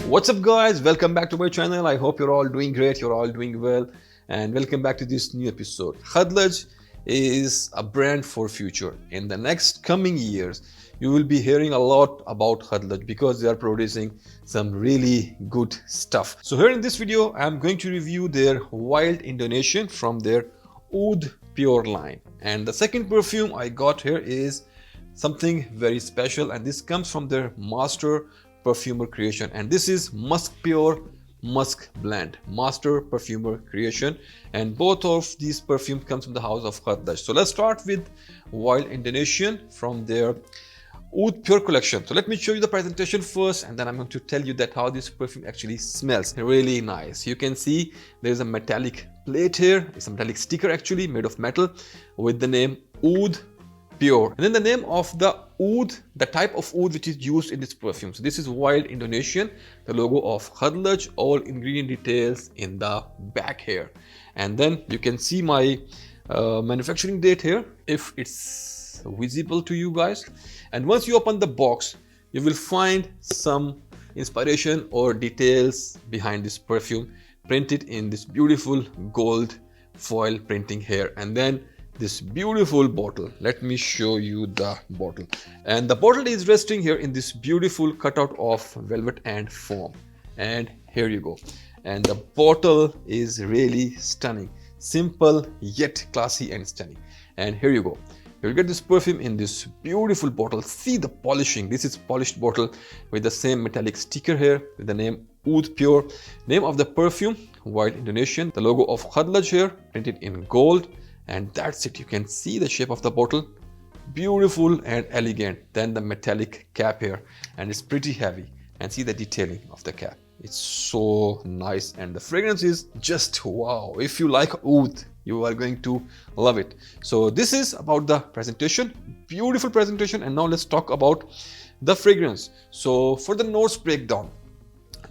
What's up guys, welcome back to my channel. I hope you're all doing great, you're all doing well, and welcome back to this new episode. Khadlaj is a brand for future. In the next coming years you will be hearing a lot about Khadlaj because they are producing some really good stuff. So here in this video I'm going to review their Wild Indonesian from their OUD Pure line, and the second perfume I got here is something very special, and this comes from their master perfumer creation, and this is Musk Musk Blend, master perfumer creation, and both of these perfumes comes from the house of Khadlaj. So let's start with Wild Indonesian from their OUD Pure collection. So let me show you the presentation first, and then I'm going to tell you that how this perfume actually smells. Really nice. You can see there's a metallic plate here. It's a metallic sticker actually made of metal with the name OUD Pure, and then the name of the OUD, the type of OUD which is used in this perfume. So this is Wild Indonesian, the logo of Khadlaj, all ingredient details in the back here, and then you can see my manufacturing date here if it's visible to you guys. And once you open the box you will find some inspiration or details behind this perfume printed in this beautiful gold foil printing here, and then this beautiful bottle. Let me show you the bottle, and the bottle is resting here in this beautiful cutout of velvet and foam, and here you go. And the bottle is really stunning, simple yet classy and stunning. And here you go, you'll get this perfume in this beautiful bottle. See the polishing, this is polished bottle with the same metallic sticker here with the name OUD Pure, name of the perfume Wild Indonesian, the logo of Khadlaj here printed in gold. And that's it. You can see the shape of the bottle, beautiful and elegant. Then the metallic cap here, and it's pretty heavy, and see the detailing of the cap. It's so nice, and the fragrance is just wow. If you like OUD, you are going to love it. So this is about the presentation, beautiful presentation. And now let's talk about the fragrance. So for the notes breakdown,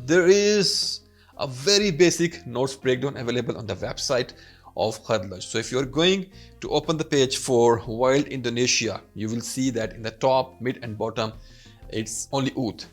there is a very basic notes breakdown available on the website of Khadlaj. So if you're going to open the page for Wild Indonesia, you will see that in the top, mid and bottom it's only OUD.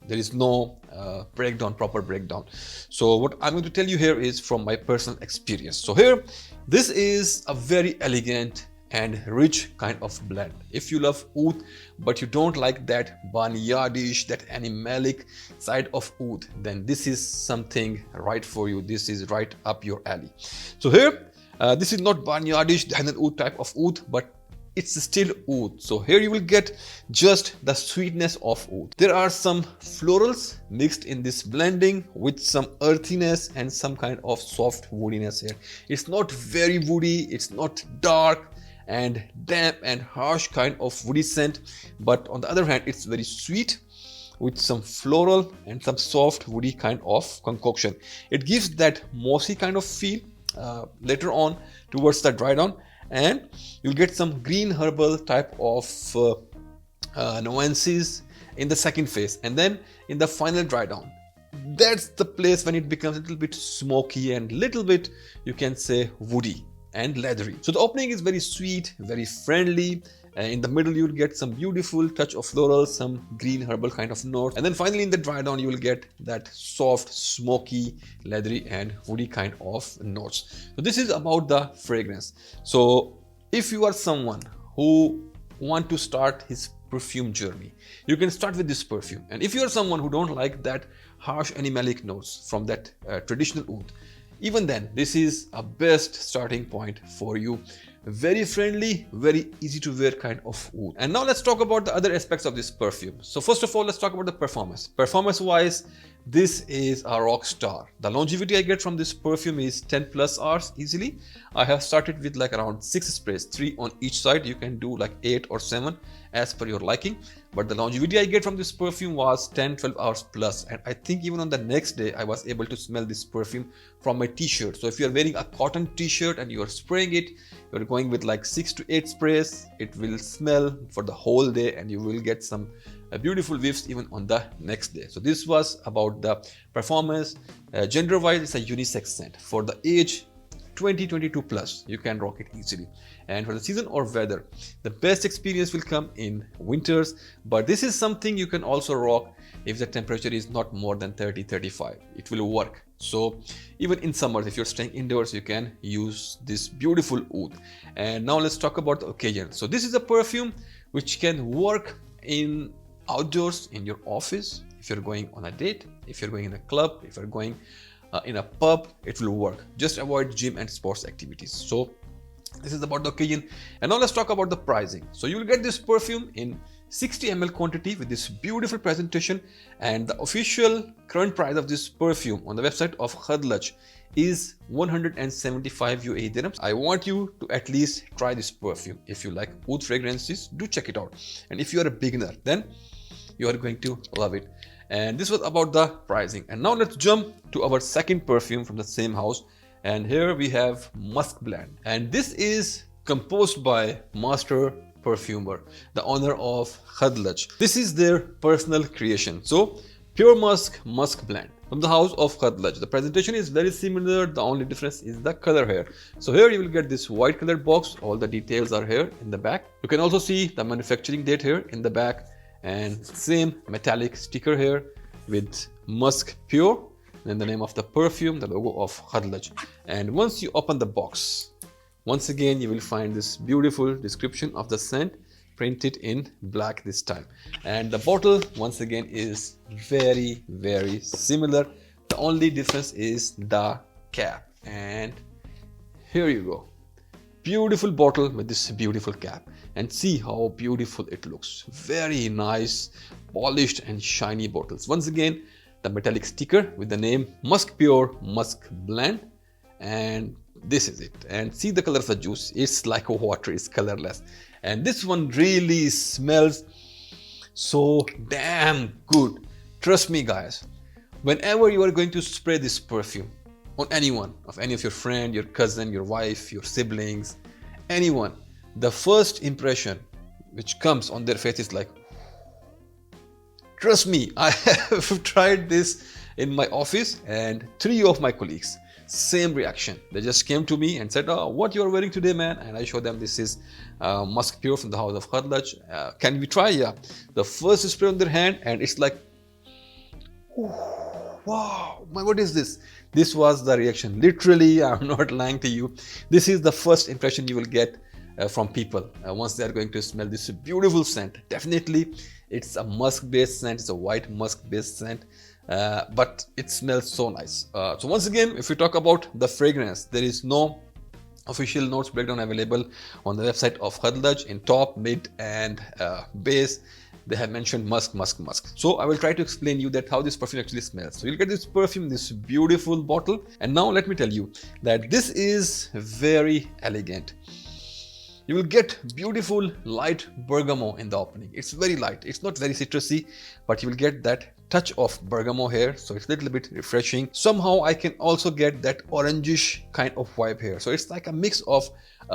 There is no proper breakdown. So what I'm going to tell you here is from my personal experience. So here, this is a very elegant and rich kind of blend. If you love OUD but you don't like that barnyardish, that animalic side of OUD, then this is something right for you. This is right up your alley. So here, this is not barnyardish, the OUD type of OUD, but it's still OUD. So here you will get just the sweetness of OUD. There are some florals mixed in this blending with some earthiness and some kind of soft woodiness here. It's not very woody, it's not dark and damp and harsh kind of woody scent, but on the other hand it's very sweet with some floral and some soft woody kind of concoction. It gives that mossy kind of feel later on towards the dry down, and you'll get some green herbal type of nuances in the second phase, and then in the final dry down, that's the place when it becomes a little bit smoky and little bit, you can say, woody and leathery. So the opening is very sweet, very friendly. In the middle you'll get some beautiful touch of floral, some green herbal kind of notes, and then finally in the dry down you will get that soft, smoky, leathery and woody kind of notes. So this is about the fragrance. So if you are someone who want to start his perfume journey, you can start with this perfume. And if you are someone who don't like that harsh animalic notes from that traditional OUD, even then this is a best starting point for you. Very friendly, very easy to wear kind of OUD. And now let's talk about the other aspects of this perfume. So first of all, let's talk about the performance. Performance wise, this is a rock star. The longevity I get from this perfume is 10 plus hours easily. I have started with like around 6 sprays, 3 on each side. You can do like 8 or 7 as per your liking, but the longevity I get from this perfume was 10-12 hours plus, and I think even on the next day I was able to smell this perfume from my t-shirt. So if you are wearing a cotton t-shirt and you are spraying it, you're going with like 6 to 8 sprays, it will smell for the whole day and you will get some beautiful whiffs even on the next day. So this was about the performance. Gender wise, it's a unisex scent. For the age 20-22 plus, you can rock it easily. And for the season or weather, the best experience will come in winters, but this is something you can also rock if the temperature is not more than 30-35. It will work. So even in summers, if you're staying indoors, you can use this beautiful oud. And now let's talk about the occasion. So this is a perfume which can work in outdoors, in your office, if you're going on a date, if you're going in a club, if you're going in a pub, it will work. Just avoid gym and sports activities. So this is about the occasion. And now let's talk about the pricing. So you will get this perfume in 60 ml quantity with this beautiful presentation, and the official current price of this perfume on the website of Khadlaj is 175 UAE dirhams. I want you to at least try this perfume. If you like oud fragrances, do check it out. And if you are a beginner, then you are going to love it. And this was about the pricing. And now let's jump to our second perfume from the same house. And here we have Musk Blend. And this is composed by master perfumer, the owner of Khadlaj. This is their personal creation. So pure musk blend from the house of Khadlaj. The presentation is very similar. The only difference is the color here. So here you will get this white colored box. All the details are here in the back. You can also see the manufacturing date here in the back, and same metallic sticker here with Musk Pure, then the name of the perfume, the logo of Khadlaj. And once you open the box, once again you will find this beautiful description of the scent printed in black this time. And the bottle once again is very, very similar. The only difference is the cap. And here you go. Beautiful bottle with this beautiful cap, and see how beautiful it looks. Very nice, polished and shiny bottles. Once again, the metallic sticker with the name Musk Pure Musk Blend, and this is it. And see the color of the juice. It's like water, it's colorless. And this one really smells so damn good. Trust me guys, whenever you are going to spray this perfume on anyone, of any of your friend, your cousin, your wife, your siblings, anyone, the first impression which comes on their face is like, trust me, I have tried this in my office, and 3 of my colleagues, same reaction. They just came to me and said, oh, what you are wearing today, man? And I showed them this is Musk Pure from the house of Khadlaj. Can we try? Yeah. The first spray on their hand, and it's like, wow, what is this? This was the reaction. Literally, I'm not lying to you. This is the first impression you will get from people once they are going to smell this beautiful scent. Definitely, it's a musk-based scent. It's a white musk-based scent, but it smells so nice. So once again, if we talk about the fragrance, there is no official notes breakdown available on the website of Khadlaj. In top, mid, and base, they have mentioned musk. So I will try to explain you that how this perfume actually smells. So you'll get this perfume, this beautiful bottle. And now let me tell you that this is very elegant. You will get beautiful light bergamot in the opening. It's very light. It's not very citrusy, but you will get that touch of bergamot here. So it's a little bit refreshing. Somehow I can also get that orangish kind of vibe here. So it's like a mix of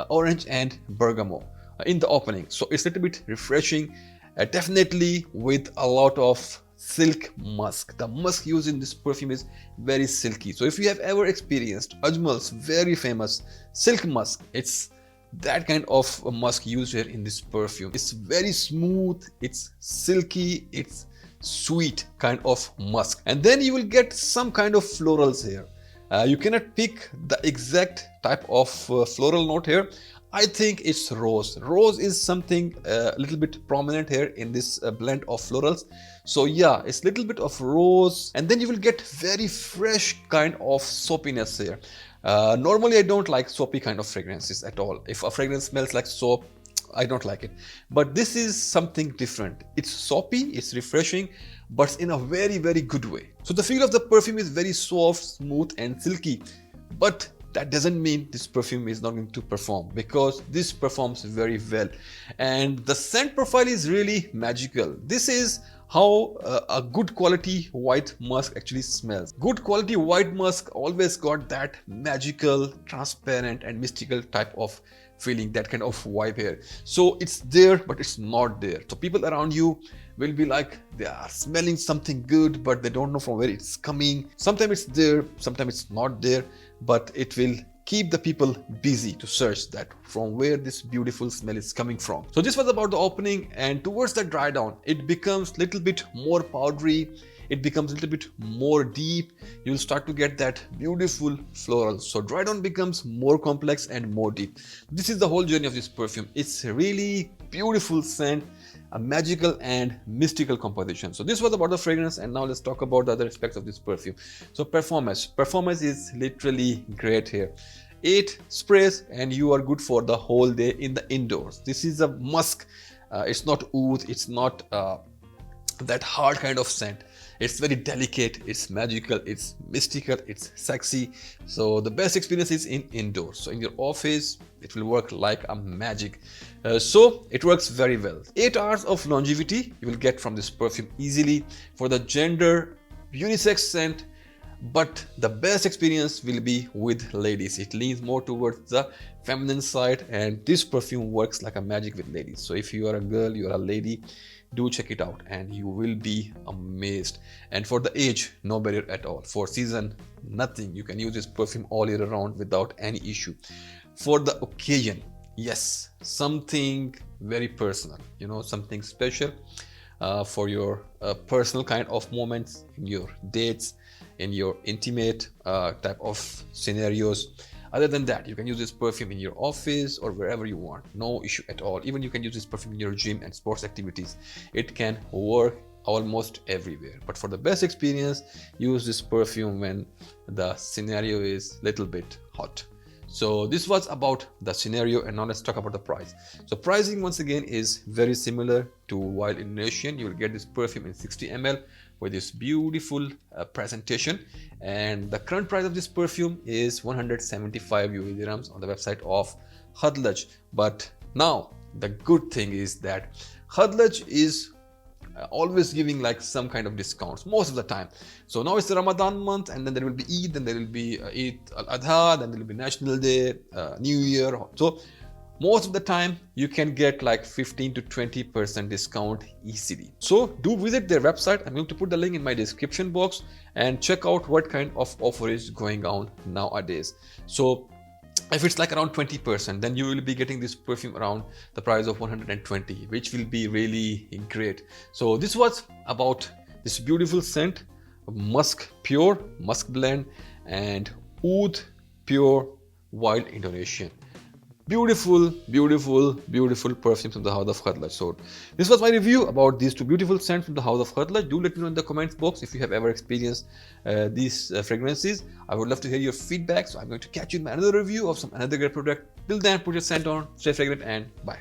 orange and bergamot in the opening. So it's a little bit refreshing. Definitely with a lot of silk musk. The musk used in this perfume is very silky. So if you have ever experienced Ajmal's very famous silk musk, it's that kind of musk used here in this perfume. It's very smooth, it's silky, it's sweet kind of musk. And then you will get some kind of florals here. You cannot pick the exact type of floral note here. I think it's rose. Rose is something a little bit prominent here in this blend of florals. So yeah, it's a little bit of rose, and then you will get very fresh kind of soapiness here. Normally I don't like soapy kind of fragrances at all. If a fragrance smells like soap, I don't like it. But this is something different. It's soapy, it's refreshing, but in a very, very good way. So the feel of the perfume is very soft, smooth and silky. But that doesn't mean this perfume is not going to perform, because this performs very well. And the scent profile is really magical. This is how a good quality white musk actually smells. Good quality white musk always got that magical, transparent and mystical type of feeling, that kind of vibe here. So it's there, but it's not there. So people around you will be like, they are smelling something good, but they don't know from where it's coming. Sometimes it's there, sometimes it's not there, but it will keep the people busy to search that from where this beautiful smell is coming from. So this was about the opening, and towards the dry down, it becomes little bit more powdery. It becomes a little bit more deep. You'll start to get that beautiful floral. So dry down becomes more complex and more deep. This is the whole journey of this perfume. It's a really beautiful scent, a magical and mystical composition. So this was about the fragrance, and now let's talk about the other aspects of this perfume. So performance is literally great here. 8 sprays and you are good for the whole day in the indoors. This is a musk. It's not oud, it's not that hard kind of scent. It's very delicate, it's magical, it's mystical, it's sexy. So the best experience is in indoors. So in your office, it will work like a magic. So it works very well. 8 hours of longevity you will get from this perfume easily. For the gender unisex scent, but the best experience will be with ladies. It leans more towards the feminine side, and this perfume works like a magic with ladies. So if you are a girl, you are a lady, do check it out and you will be amazed. And for the age, no barrier at all. For season, nothing. You can use this perfume all year round without any issue. For the occasion, yes, something very personal, something special for your personal kind of moments, in your dates, in your intimate type of scenarios. Other than that, you can use this perfume in your office or wherever you want. No issue at all. Even you can use this perfume in your gym and sports activities. It can work almost everywhere. But for the best experience, use this perfume when the scenario is little bit hot. So this was about the scenario, and now let's talk about the price. So pricing once again is very similar to Wild Indonesian. You will get this perfume in 60 ml with this beautiful presentation, and the current price of this perfume is 175 UAE dirhams on the website of Khadlaj. But now the good thing is that Khadlaj is always giving like some kind of discounts most of the time. So now it's the Ramadan month, and then there will be Eid, then there will be Eid al-Adha, then there will be National Day, New Year. So most of the time you can get like 15 to 20% discount easily. So do visit their website. I'm going to put the link in my description box and check out what kind of offer is going on nowadays. So if it's like around 20%, then you will be getting this perfume around the price of 120, which will be really great. So this was about this beautiful scent, Musk Pure, Musk Blend, and Oud Pure Wild Indonesian. Beautiful, beautiful, beautiful perfumes from the house of Khadlaj. So this was my review about these 2 beautiful scents from the house of Khadlaj. Do let me know in the comments box if you have ever experienced these fragrances. I would love to hear your feedback. So I'm going to catch you in another review of some another great product. Till then, put your scent on, stay fragrant, and bye.